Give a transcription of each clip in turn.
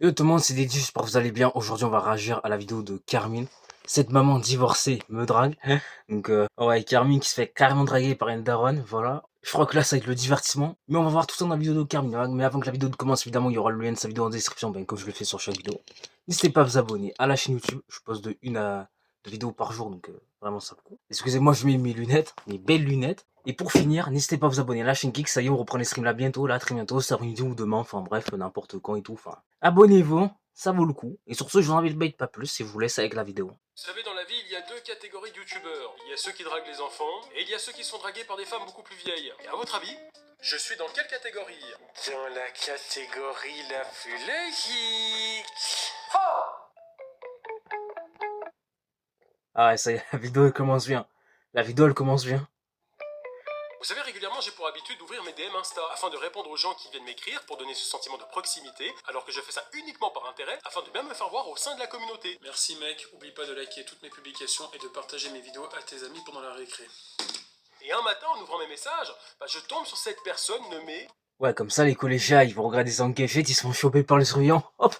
Yo tout le monde, c'est Dédi, j'espère que vous allez bien. Aujourd'hui, on va réagir à la vidéo de Carmine. Cette maman divorcée me drague. Donc, ouais, Carmine qui se fait carrément draguer par une daronne, voilà. Je crois que là, ça va être le divertissement. Mais on va voir tout ça dans la vidéo de Carmine. Hein. Mais avant que la vidéo commence, évidemment, il y aura le lien de sa vidéo en description, ben, comme je le fais sur chaque vidéo. N'hésitez pas à vous abonner à la chaîne YouTube. Je poste de une à deux vidéos par jour, donc vraiment ça le coup. Excusez-moi, je mets mes lunettes, mes belles lunettes. Et pour finir, n'hésitez pas à vous abonner à la chaîne Geek. Ça y est, on reprend les streams là bientôt, là, très bientôt. Ça une vidéo ou demain, enfin bref, n'importe quand et tout. Enfin, abonnez-vous, ça vaut le coup. Et sur ce, je vous invite pas plus et je vous laisse avec la vidéo. Vous savez, dans la vie, il y a deux catégories de youtubeurs. Il y a ceux qui draguent les enfants, et il y a ceux qui sont dragués par des femmes beaucoup plus vieilles. Et à votre avis, je suis dans quelle catégorie? Dans la catégorie la plus logique. Ah ouais, ça y est, la vidéo elle commence bien. La vidéo elle commence bien. Vous savez, régulièrement, j'ai pour habitude d'ouvrir mes DM Insta afin de répondre aux gens qui viennent m'écrire pour donner ce sentiment de proximité, alors que je fais ça uniquement par intérêt afin de bien me faire voir au sein de la communauté. Merci mec, oublie pas de liker toutes mes publications et de partager mes vidéos à tes amis pendant la récré. Et un matin, en ouvrant mes messages, je tombe sur cette personne nommée... Ouais, comme ça, les collégiens, ils vont regarder ça en cachette, ils se font choper par les surveillants. Hop.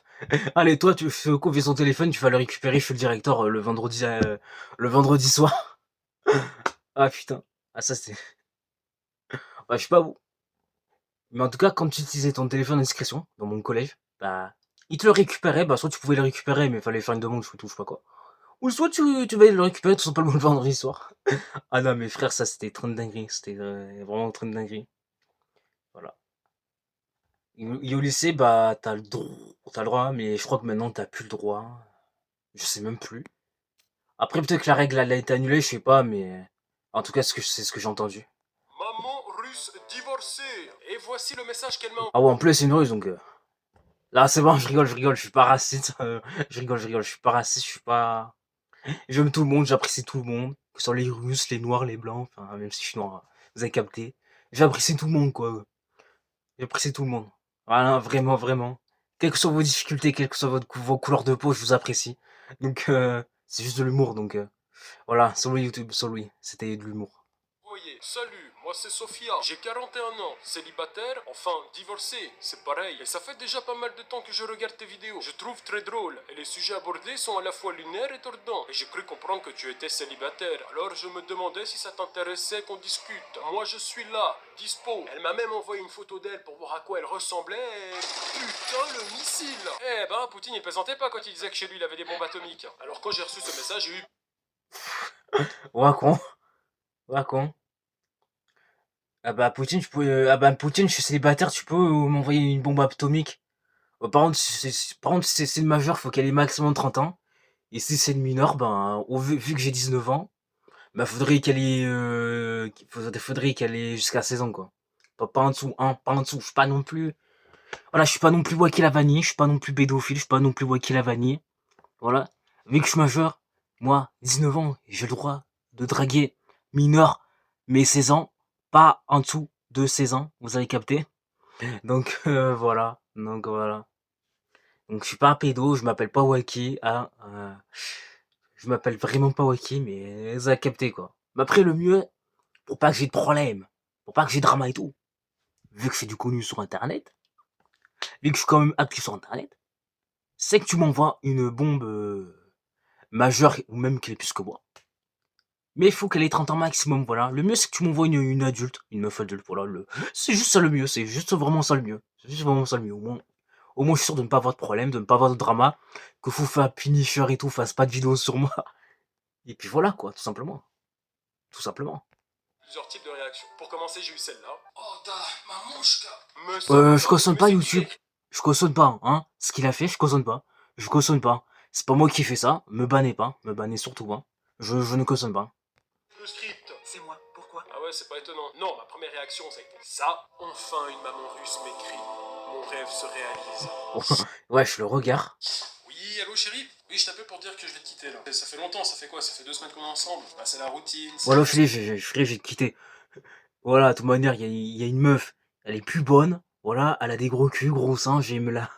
Allez, toi, tu fais confier son téléphone, tu vas le récupérer chez le directeur le vendredi soir. Ah putain. Ah ça c'est... Bah, je sais pas vous. Mais en tout cas, quand tu utilisais ton téléphone à discrétion, dans mon collège, bah, ils te le récupéraient, bah, soit tu pouvais le récupérer, mais il fallait faire une demande, je sais pas quoi. Ou soit tu vas le récupérer tout simplement le vendredi soir. Ah non, mes frères, ça c'était trop de dinguerie, c'était vraiment trop de dinguerie. Voilà. Et au lycée, bah, t'as le droit, mais je crois que maintenant t'as plus le droit. Je sais même plus. Après, peut-être que la règle elle a été annulée, je sais pas, mais en tout cas, c'est ce que j'ai entendu. Maman russe divorcée. Et voici le message qu'elle m'a... Ah ouais, en plus, c'est une ruse, donc... Là, c'est bon, je rigole, je suis pas raciste. Je rigole, je suis pas raciste, je suis pas... J'aime tout le monde, j'apprécie tout le monde. Que ce soit les Russes, les Noirs, les Blancs, enfin, même si je suis noir, vous avez capté. J'apprécie tout le monde, quoi. J'apprécie tout le monde. Voilà, vraiment, vraiment. Quelles que soient vos difficultés, quelles que soient vos couleurs de peau, je vous apprécie. Donc, c'est juste de l'humour, donc... Voilà, sur le YouTube, sur lui, c'était de l'humour. Voyez, salut, moi c'est Sophia, j'ai 41 ans, célibataire, enfin divorcé, c'est pareil. Et ça fait déjà pas mal de temps que je regarde tes vidéos. Je trouve très drôle, et les sujets abordés sont à la fois lunaires et tordants. Et j'ai cru comprendre que tu étais célibataire, alors je me demandais si ça t'intéressait qu'on discute. Moi je suis là, dispo. Elle m'a même envoyé une photo d'elle pour voir à quoi elle ressemblait, et... Putain, le missile! Eh ben, Poutine il plaisantait pas quand il disait que chez lui il avait des bombes atomiques. Alors quand j'ai reçu ce message, j'ai eu... Ouais, con. Ouais, con. Ah bah Poutine, ah bah Poutine, je suis célibataire, tu peux m'envoyer une bombe atomique. Par contre, si c'est une majeure, faut qu'elle ait maximum 30 ans. Et si c'est une mineure, ben, vu que j'ai 19 ans, bah faudrait qu'elle ait jusqu'à 16 ans, quoi. Pas en dessous, hein, pas en dessous. Je suis pas non plus, voilà, je suis pas non plus Wacky la vanille, je suis pas non plus pédophile, je suis pas non plus Wacky la vanille. Voilà. Vu que je suis majeur, moi, 19 ans, j'ai le droit de draguer mineur, mais 16 ans, pas en dessous de 16 ans, vous avez capté. Donc voilà, donc voilà. Donc je suis pas un pédo, je m'appelle pas Wacky, hein, je m'appelle vraiment pas Wacky, mais vous avez capté quoi. Mais après le mieux, pour pas que j'ai de problème, pour pas que j'ai de drama et tout, vu que c'est du connu sur internet, vu que je suis quand même actif sur internet, c'est que tu m'envoies une bombe majeure ou même qu'elle est plus que moi. Mais il faut qu'elle ait 30 ans maximum, voilà. Le mieux, c'est que tu m'envoies une adulte, une meuf adulte, voilà. C'est juste ça le mieux, c'est juste vraiment ça le mieux. C'est juste vraiment ça le mieux. Au moins, je suis sûr de ne pas avoir de problème, de ne pas avoir de drama, que Foufa, Punisher et tout fasse pas de vidéos sur moi. Et puis voilà, quoi, tout simplement. Tout simplement. Plusieurs types de réactions. Pour commencer, j'ai eu celle-là. Oh, ta mamouchka. Je cautionne pas YouTube. Je cautionne pas, hein. Ce qu'il a fait, je cautionne pas. Je cautionne pas. C'est pas moi qui fais ça. Me bannez pas. Me bannez surtout pas. Je ne cautionne pas. Le script. C'est moi. Pourquoi? Ah ouais, c'est pas étonnant. Non, ma première réaction, ça a été ça. Enfin, une maman russe m'écrit. Mon rêve se réalise. Ouais, je le regarde. Oui, allô chérie? Oui, je t'appelle pour dire que je vais te quitter là. Ça fait longtemps, ça fait quoi? Ça fait 2 semaines qu'on est ensemble. Bah, c'est la routine. Voilà, je vais te quitter. Voilà, de toute manière, il y a une meuf. Elle est plus bonne. Voilà, elle a des gros culs, gros seins, j'aime là.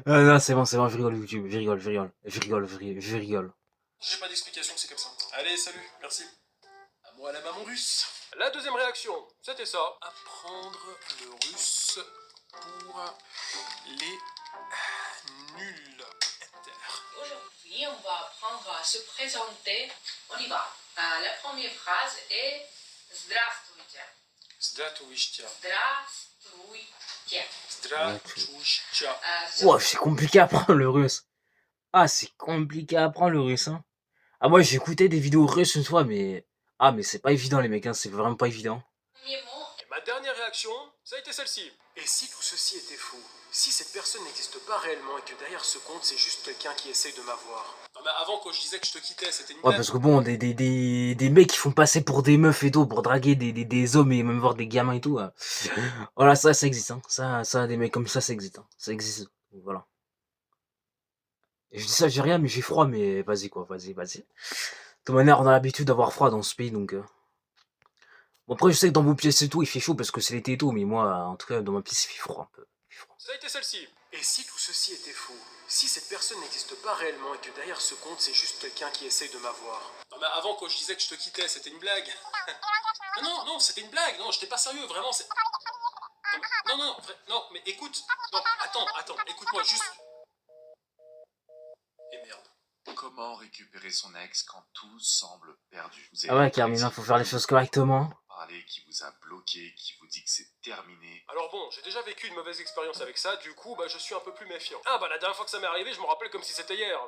Ah non, c'est bon, je rigole YouTube, je rigole. J'ai pas d'explication, c'est comme ça. Allez, salut, merci. À moi la maman russe. La deuxième réaction, c'était ça. Apprendre le russe pour les on va apprendre à se présenter. On y va. La première phrase est Здравствуйте. Zdratouichtia. Здравствуйте. Zdratouichtia. Ouah, c'est compliqué à apprendre le russe. Ah, c'est compliqué à apprendre le russe, hein. Ah, moi, j'ai écouté des vidéos russes une fois, mais... Ah, mais c'est pas évident, les mecs, hein. C'est vraiment pas évident. Premier mot. Et ma dernière réaction, ça a été celle-ci. Et si tout ceci était faux? Si cette personne n'existe pas réellement et que derrière ce compte, c'est juste quelqu'un qui essaye de m'avoir. Non mais avant, quand je disais que je te quittais, c'était une Ouais, blague. parce que bon, des mecs qui font passer pour des meufs et tout, pour draguer des hommes et même voir des gamins et tout. Voilà, ça existe, hein. Ça, des mecs comme ça existe, hein. Ça existe. Donc, voilà. Et je dis ça, j'ai rien, mais j'ai froid, mais vas-y, quoi, vas-y. De toute manière, on a l'habitude d'avoir froid dans ce pays, donc... Bon, après, je sais que dans vos pièces et tout, il fait chaud parce que c'est l'été et tout, mais moi, en tout cas, dans ma pièce, il fait froid un peu. Ça a été celle-ci. Et si tout ceci était faux? Si cette personne n'existe pas réellement et que derrière ce compte, c'est juste quelqu'un qui essaye de m'avoir. Non mais avant, quand je disais que je te quittais, c'était une blague. Non, c'était une blague. Non, j'étais pas sérieux, vraiment, c'est... Non, mais écoute. Non, attends, écoute-moi, juste... Et merde. Comment récupérer son ex quand tout semble perdu? Vous Ah ouais, avez Carmina, faut faire les choses correctement. parlé, qui vous a bloqué, qui vous dit que c'est terminé. Alors bon, j'ai déjà vécu une mauvaise expérience avec ça, du coup, je suis un peu plus méfiant. Ah la dernière fois que ça m'est arrivé, je me rappelle comme si c'était hier.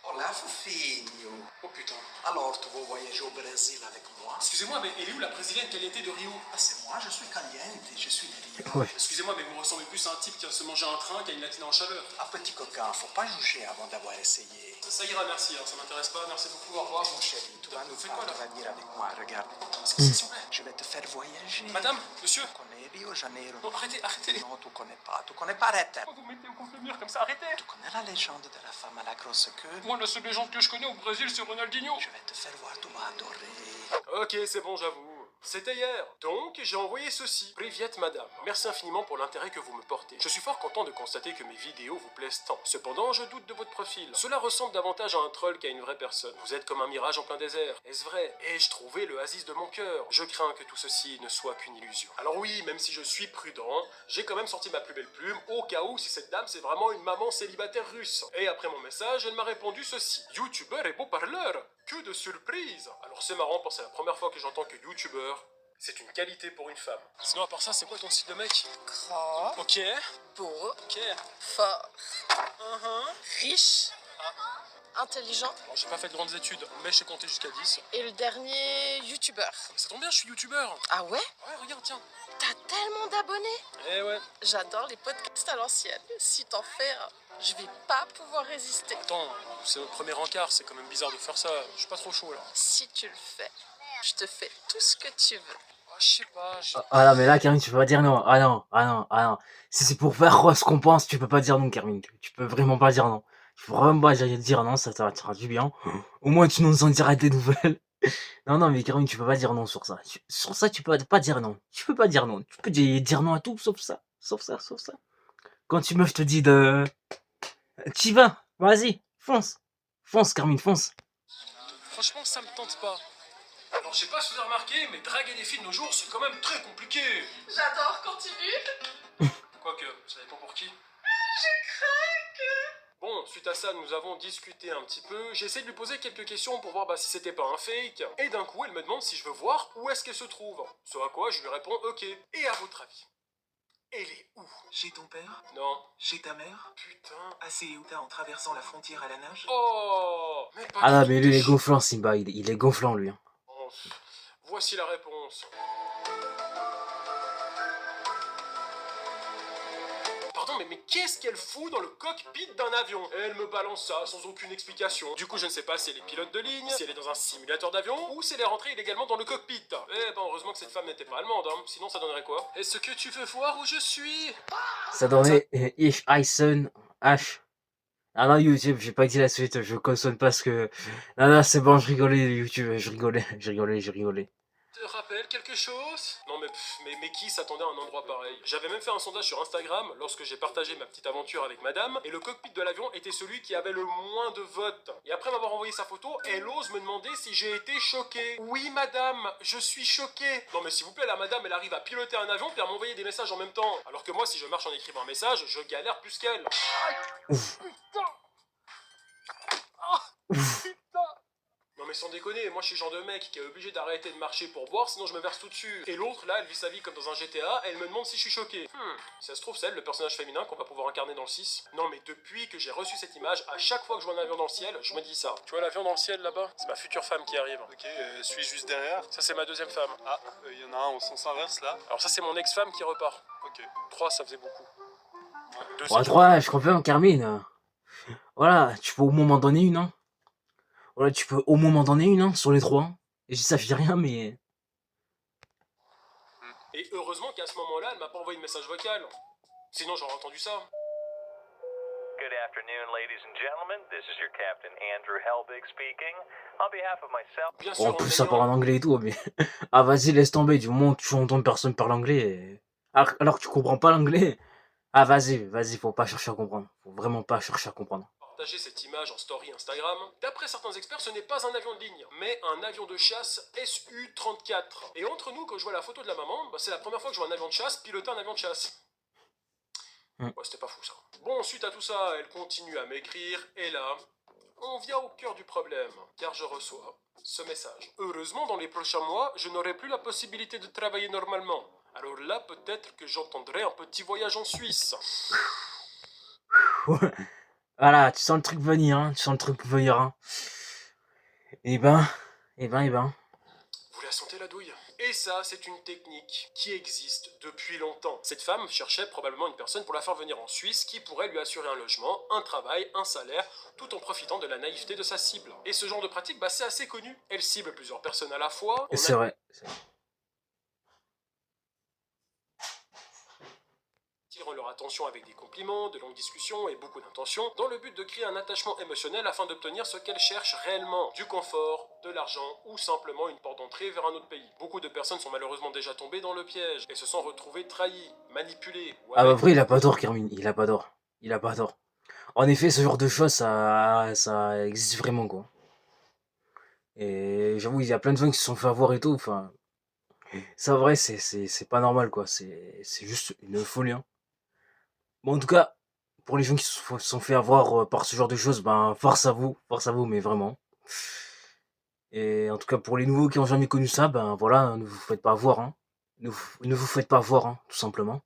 Olá, fofinho. Oh putain. Alors, tu veux voyager au Brésil avec moi? Excusez-moi, mais elle est où la brésilienne qu'elle était de Rio? Ah, c'est moi, je suis caliente, je suis de Rio. Ouais. Excusez-moi, mais vous ressemblez plus à un type qui va se manger un train qu'à une latine en chaveur. Ah, petit coquin, faut pas juger avant d'avoir essayé. Ça ira, merci, hein, ça m'intéresse pas, merci beaucoup, au revoir. Mon chéri, tu vas nous Faites quoi, là? tu vas venir avec moi, regarde. Qu'est-ce que c'est, s'il vous plaît? Je vais te faire voyager. Madame, monsieur. Tu connais Rio Janeiro? Non, arrêtez. Non, tu connais pas, arrête. Pourquoi vous mettez au contre le mur comme ça? Arrêtez. Tu connais la légende de la femme à la grosse queue? Moi, la seule légende que je connais au Brésil, c'est Ronaldinho. Je vais te faire voir, tu vas adorer. Ok, c'est bon, j'avoue. C'était hier. Donc, j'ai envoyé ceci. Priviet, madame. Merci infiniment pour l'intérêt que vous me portez. Je suis fort content de constater que mes vidéos vous plaisent tant. Cependant, je doute de votre profil. Cela ressemble davantage à un troll qu'à une vraie personne. Vous êtes comme un mirage en plein désert. Est-ce vrai? Ai-je trouvé le oasis de mon cœur? Je crains que tout ceci ne soit qu'une illusion. Alors oui, même si je suis prudent, j'ai quand même sorti ma plus belle plume au cas où si cette dame c'est vraiment une maman célibataire russe. Et après mon message, elle m'a répondu ceci. Youtubeur et beau parleur. Que de surprises! Alors c'est marrant parce que c'est la première fois que j'entends que youtubeur, c'est une qualité pour une femme. Sinon à part ça, c'est quoi ton style de mec? Grand, Ok, beau, ok. fort, riche, intelligent. Alors j'ai pas fait de grandes études, mais je sais compter jusqu'à 10. Et le dernier, youtubeur. Ça tombe bien, je suis youtubeur. Ah ouais? Ouais, regarde, tiens. T'as tellement d'abonnés? Eh ouais. J'adore les podcasts à l'ancienne. Si t'en fais un, je vais pas pouvoir résister. Attends, c'est notre premier encart, c'est quand même bizarre de faire ça. Je suis pas trop chaud là. Si tu le fais, je te fais tout ce que tu veux. Ah, je sais pas, Ah non, mais là, Carmine, tu peux pas dire non. Ah non. Si c'est pour faire ce qu'on pense, tu peux pas dire non, Carmine. Tu peux vraiment pas dire non. Tu peux vraiment pas dire non, ça te fera du bien. Au moins, tu nous en diras des nouvelles. Non, mais Carmine, tu peux pas dire non sur ça. Sur ça, tu peux pas dire non. Tu peux pas dire non. Tu peux dire non à tout, sauf ça. Quand une meuf te dit de... T'y vas, vas-y, fonce. Fonce, Carmine, fonce. Franchement, ça me tente pas. Alors, je sais pas si vous avez remarqué, mais draguer des filles de nos jours, c'est quand même très compliqué. J'adore, continue. Quoique, ça dépend pour qui. Je craque. Bon, suite à ça, nous avons discuté un petit peu. J'ai essayé de lui poser quelques questions pour voir si c'était pas un fake. Et d'un coup, elle me demande si je veux voir où est-ce qu'elle se trouve. Ce à quoi je lui réponds ok. Et à votre avis, elle est où? Chez ton père? Non. Chez ta mère? Putain. À Ceuta en traversant la frontière à la nage? Oh, mais pas Ah non, du mais tout lui, il est des gonflant, Simba. Il est gonflant, lui. Hein. Oh, voici la réponse. Pardon, mais qu'est-ce qu'elle fout dans le cockpit d'un avion? Elle me balance ça sans aucune explication. Du coup, je ne sais pas si elle est pilote de ligne, si elle est dans un simulateur d'avion, ou si elle est rentrée illégalement dans le cockpit. Eh ben, heureusement que cette femme n'était pas allemande, hein. Sinon ça donnerait quoi? Est-ce que tu veux voir où je suis? Ça donnait Ich Eisen H. Ah non, YouTube, j'ai pas dit la suite, je consonne pas ce que... Non, c'est bon, je rigolais, YouTube, je rigolais. Te rappelle quelque chose? Non mais qui s'attendait à un endroit pareil? J'avais même fait un sondage sur Instagram lorsque j'ai partagé ma petite aventure avec madame, et le cockpit de l'avion était celui qui avait le moins de votes. Et après m'avoir envoyé sa photo, elle ose me demander si j'ai été choqué. Oui madame, je suis choqué. Non mais s'il vous plaît, la madame elle arrive à piloter un avion puis à m'envoyer des messages en même temps. Alors que moi si je marche en écrivant un message, je galère plus qu'elle. Aïe! Putain! Ah! Putain! Non mais sans déconner, moi je suis le genre de mec qui est obligé d'arrêter de marcher pour boire, sinon je me verse tout dessus. Et l'autre, là, elle vit sa vie comme dans un GTA, elle me demande si je suis choqué. Si ça se trouve, c'est elle, le personnage féminin qu'on va pouvoir incarner dans le 6. Non mais depuis que j'ai reçu cette image, à chaque fois que je vois un avion dans le ciel, je me dis ça. Tu vois l'avion dans le ciel là-bas? C'est ma future femme qui arrive. Ok, suis juste derrière. Ça c'est ma deuxième femme. Ah, il y en a un au sens inverse là. Alors ça c'est mon ex-femme qui repart. Ok. 3 ça faisait beaucoup. 2 Bon, 3, je confirme, Carmine. Voilà, tu peux au moins m'en donner une, hein. Voilà, tu peux au moins m'en donner une, hein, sur les 3. Et ça fait rien, mais... Et heureusement qu'à ce moment-là, elle m'a pas envoyé de message vocal. Sinon j'aurais entendu ça. Good afternoon, ladies and gentlemen. This is your captain, Andrew Helbig speaking. On behalf of myself... Bien Bon, sûr, en plus, ça payant. parle en anglais et tout, mais... Ah, vas-y, laisse tomber, du moment où tu entends personne parler anglais... Alors que tu comprends pas l'anglais... Ah, vas-y, faut pas chercher à comprendre. Faut vraiment pas chercher à comprendre. Partager cette image en story Instagram. D'après certains experts, ce n'est pas un avion de ligne, mais un avion de chasse Su-34. Et entre nous, quand je vois la photo de la maman, c'est la première fois que je vois un avion de chasse piloter un avion de chasse. Ouais, c'était pas fou ça. Bon, suite à tout ça, elle continue à m'écrire, et là, on vient au cœur du problème, car je reçois ce message. Heureusement, dans les prochains mois, je n'aurai plus la possibilité de travailler normalement. Alors là, peut-être que j'entendrai un petit voyage en Suisse. Voilà, tu sens le truc venir, hein. Tu sens le truc venir, hein. Eh ben... Vous la sentez la douille? Et ça, c'est une technique qui existe depuis longtemps. Cette femme cherchait probablement une personne pour la faire venir en Suisse qui pourrait lui assurer un logement, un travail, un salaire, tout en profitant de la naïveté de sa cible. Et ce genre de pratique, c'est assez connu. Elle cible plusieurs personnes à la fois. Et c'est vrai. Attirant leur attention avec des compliments, de longues discussions et beaucoup d'intentions, dans le but de créer un attachement émotionnel afin d'obtenir ce qu'elles cherchent réellement, du confort, de l'argent ou simplement une porte d'entrée vers un autre pays. Beaucoup de personnes sont malheureusement déjà tombées dans le piège et se sont retrouvées trahies, manipulées. Ou Ah bah vrai, il a pas tort, Carmine, il a pas tort. En effet, ce genre de choses, ça existe vraiment, quoi. Et j'avoue, il y a plein de gens qui se sont fait avoir et tout, enfin... Ça, vrai, c'est pas normal, quoi. C'est juste une folie, hein. Bon, en tout cas, pour les gens qui se sont fait avoir par ce genre de choses, force à vous, mais vraiment. Et en tout cas, pour les nouveaux qui ont jamais connu ça, voilà, ne vous faites pas avoir, hein. Ne vous faites pas avoir, hein, tout simplement.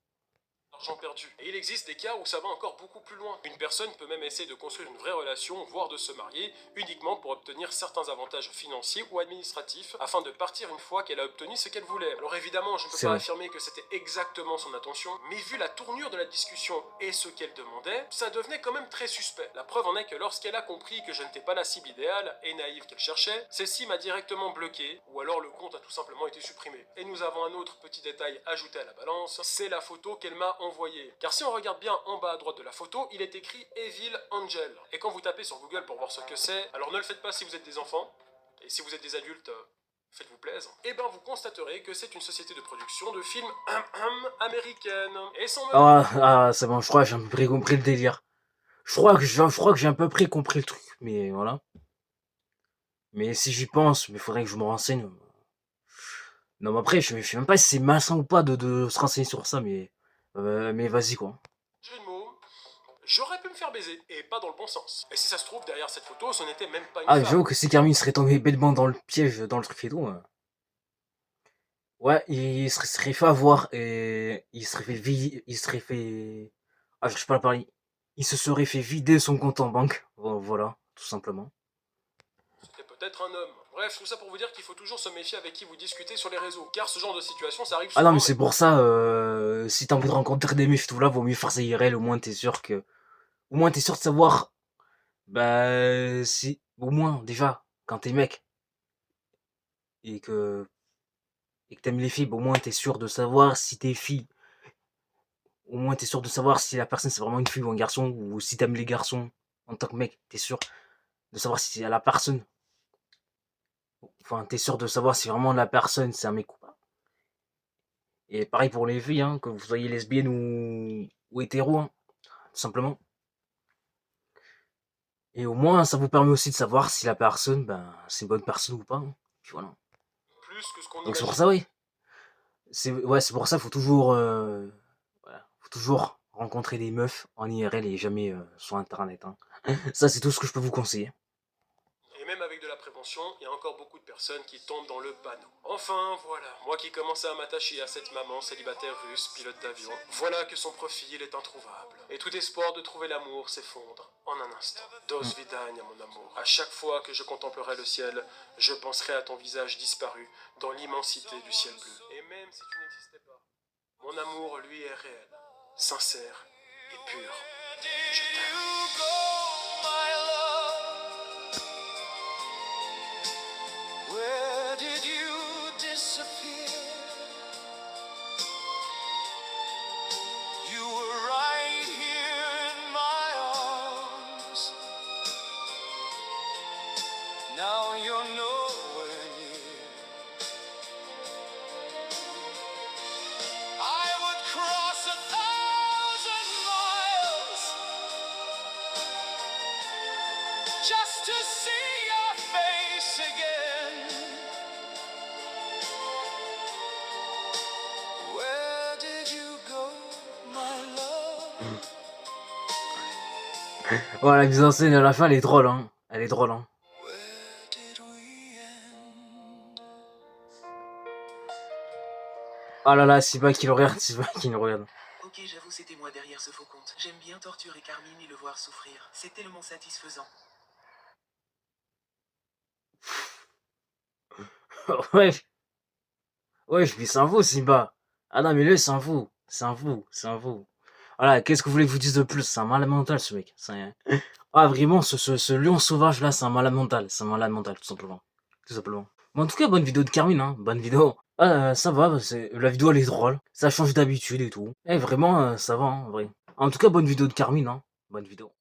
Argent perdu. Et il existe des cas où ça va encore beaucoup plus loin. Une personne peut même essayer de construire une vraie relation, voire de se marier, uniquement pour obtenir certains avantages financiers ou administratifs, afin de partir une fois qu'elle a obtenu ce qu'elle voulait. Alors évidemment, je ne peux pas affirmer que c'était exactement son intention, mais vu la tournure de la discussion et ce qu'elle demandait, ça devenait quand même très suspect. La preuve en est que lorsqu'elle a compris que je n'étais pas la cible idéale et naïve qu'elle cherchait, celle-ci m'a directement bloqué, ou alors le compte a tout simplement été supprimé. Et nous avons un autre petit détail ajouté à la balance, c'est la photo qu'elle m'a envoyée. Car si on regarde bien en bas à droite de la photo, il est écrit Evil Angel. Et quand vous tapez sur Google pour voir ce que c'est, alors ne le faites pas si vous êtes des enfants, et si vous êtes des adultes, faites-vous plaisir, et vous constaterez que c'est une société de production de films américaine. Et sans me... C'est bon, je crois que j'ai un peu près compris le délire. Je crois que j'ai à peu près compris le truc, mais voilà. Mais si j'y pense, il faudrait que je me renseigne. Non, mais après, je sais même pas si c'est malsain ou pas de se renseigner sur ça, mais vas-y, quoi. Jeu de mots, j'aurais pu me faire baiser, et pas dans le bon sens. Et si ça se trouve, derrière cette photo, ce n'était même pas une femme. J'avoue que si Carmine serait tombé bêtement dans le piège, dans le truc et tout... Ouais, il serait fait avoir, et il serait fait... Ah, je sais pas la parler. Il se serait fait vider son compte en banque. Voilà, tout simplement. C'était peut-être un homme. Bref, tout ça pour vous dire qu'il faut toujours se méfier avec qui vous discutez sur les réseaux. Car ce genre de situation, ça arrive souvent. Ah non, mais c'est pour ça, si t'as envie de rencontrer des meufs tout là, vaut mieux faire ça IRL, au moins t'es sûr de savoir, si, au moins, déjà, quand t'es mec, et que t'aimes les filles, au moins t'es sûr de savoir si t'es fille. Au moins t'es sûr de savoir si la personne c'est vraiment une fille ou un garçon, ou si t'aimes les garçons en tant que mec, t'es sûr de savoir si la personne Enfin, t'es sûr de savoir si vraiment la personne, c'est un mec ou pas. Et pareil pour les filles, hein, que vous soyez lesbienne ou hétéro, hein, tout simplement. Et au moins, ça vous permet aussi de savoir si la personne, ben, c'est une bonne personne ou pas. Hein. Puis voilà. Plus que ce qu'on Donc c'est pour imagine. ça, oui. C'est pour ça, voilà, faut toujours rencontrer des meufs en IRL et jamais sur Internet. Hein. Ça, c'est tout ce que je peux vous conseiller. Et même avec de la prévention, il y a encore beaucoup de personnes qui tombent dans le panneau. Enfin, voilà, moi qui commençais à m'attacher à cette maman célibataire russe, pilote d'avion, voilà que son profil est introuvable. Et tout espoir de trouver l'amour s'effondre en un instant. Dos vidania, mon amour. À chaque fois que je contemplerai le ciel, je penserai à ton visage disparu dans l'immensité du ciel bleu. Et même si tu n'existais pas, mon amour, lui, est réel, sincère et pur. Je t'aime. Where did you disappear? You were right here in my arms. Now you're nowhere near. I would cross 1,000 miles just to see your face again. Where did you go, my love? Voilà, la mise en scène à la fin, elle est drôle. Hein. Elle est drôle. Hein. Where did we end? Ah là là, Siba qui le regarde, Siba qui le regarde. Ok, j'avoue, c'était moi derrière ce faux compte. J'aime bien torturer Carmine et le voir souffrir. C'est tellement satisfaisant. Ouais, ouais, je dis c'est un fou, Simba. Ah non, mais lui, c'est un fou. C'est un fou, c'est un fou. Voilà, qu'est-ce que vous voulez que je vous dise de plus? C'est un malade mental, ce mec. Ah, vraiment, ce lion sauvage là, c'est un malade mental. C'est un malade mental, tout simplement. Tout simplement. Mais en tout cas, bonne vidéo de Carmine, hein. Bonne vidéo. Ça va, la vidéo elle est drôle. Ça change d'habitude et tout. Eh, vraiment, ça va, hein, en vrai. En tout cas, bonne vidéo de Carmine, hein. Bonne vidéo.